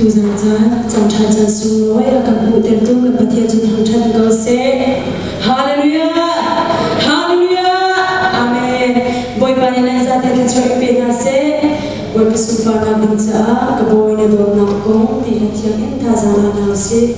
tu rằng dòng trai chân xuống lối là cầm cụ tiền tung cầm bát thiên trên hàng chân cầu sẽ Hallelujah Hallelujah Amen boy pa nila sa atin sa ipinase boy pasupa na binsa kaboy na doon na kong di hatiyang intazana na si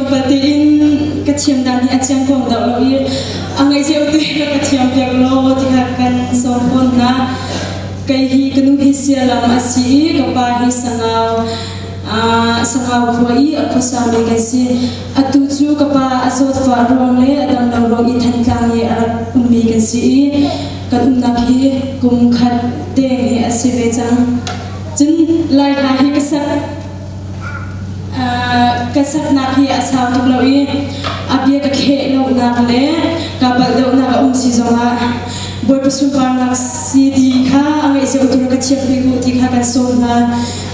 trong bát tin cái chiêm đàn thì chiêm quang đạo lâu yên anh ấy gieo tươi là cái chiêm bạc lô thì hạt cần sầu phun na cái hi cái nụ hi xia làm asi cái ba hi sangau khoi akhosa me cái gì atu chu cái ba azot fa rong le adam lâu lâu ít thành càng ye mi cái gì cái nạp hi cùng khát đen hi asi về chăng chân lại là hi cái sắc nạp hi asao tục lâu yên abia cái khe lâu nạp le cái bạc lâu nạp si zong ha boy pasupar nak si di kha angai se utur ka chiap bi ku ti kha kan so na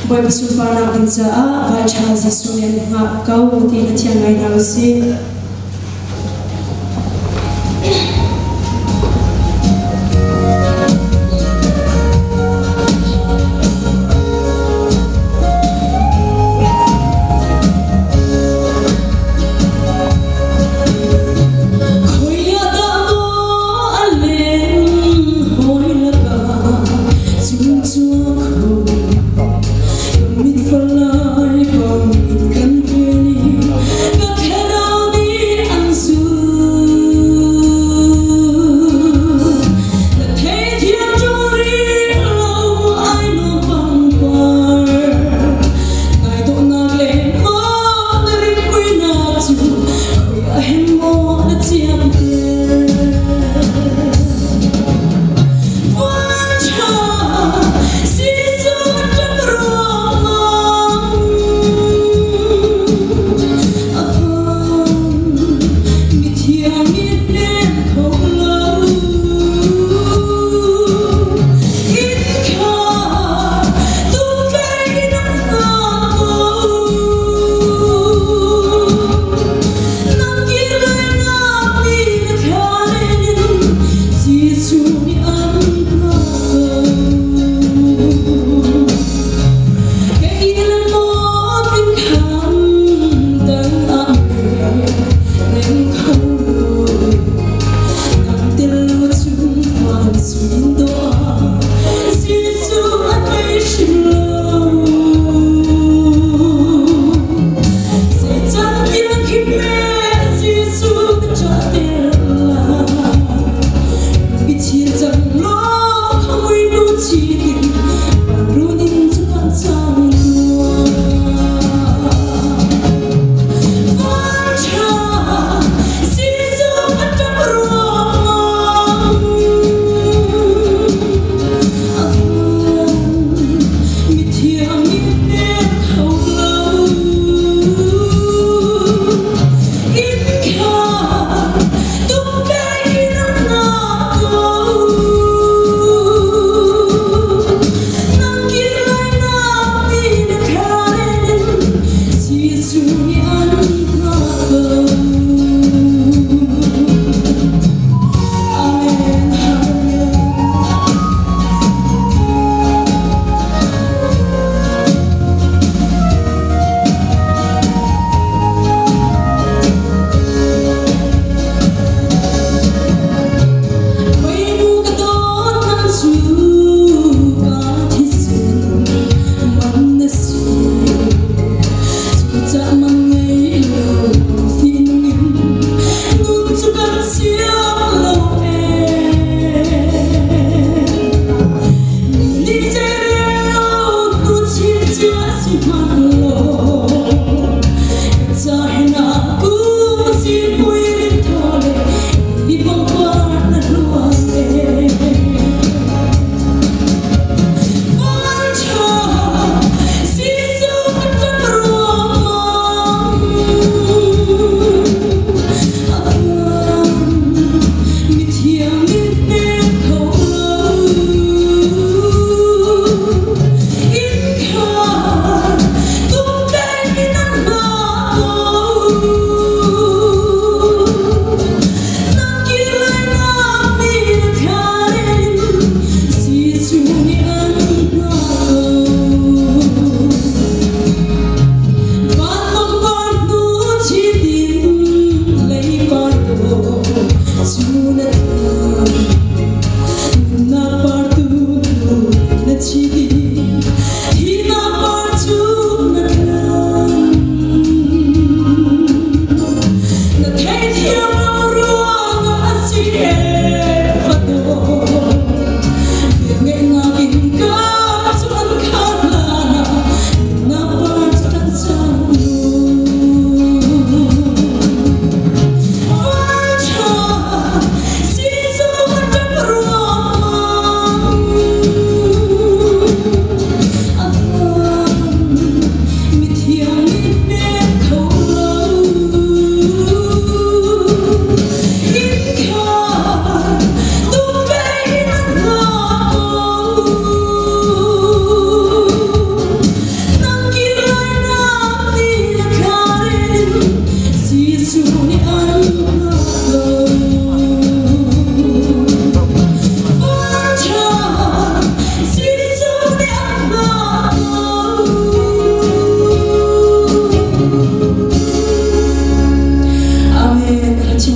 boy pasupar nak din cha va cha ji so ne nga kau ti ka chiang ngai na si Hãy subscribe cho kênh Ghiền Mì Gõ để không bỏ lỡ những video hấp dẫn.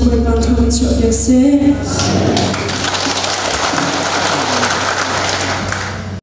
bồi ban thong cho việc sẽ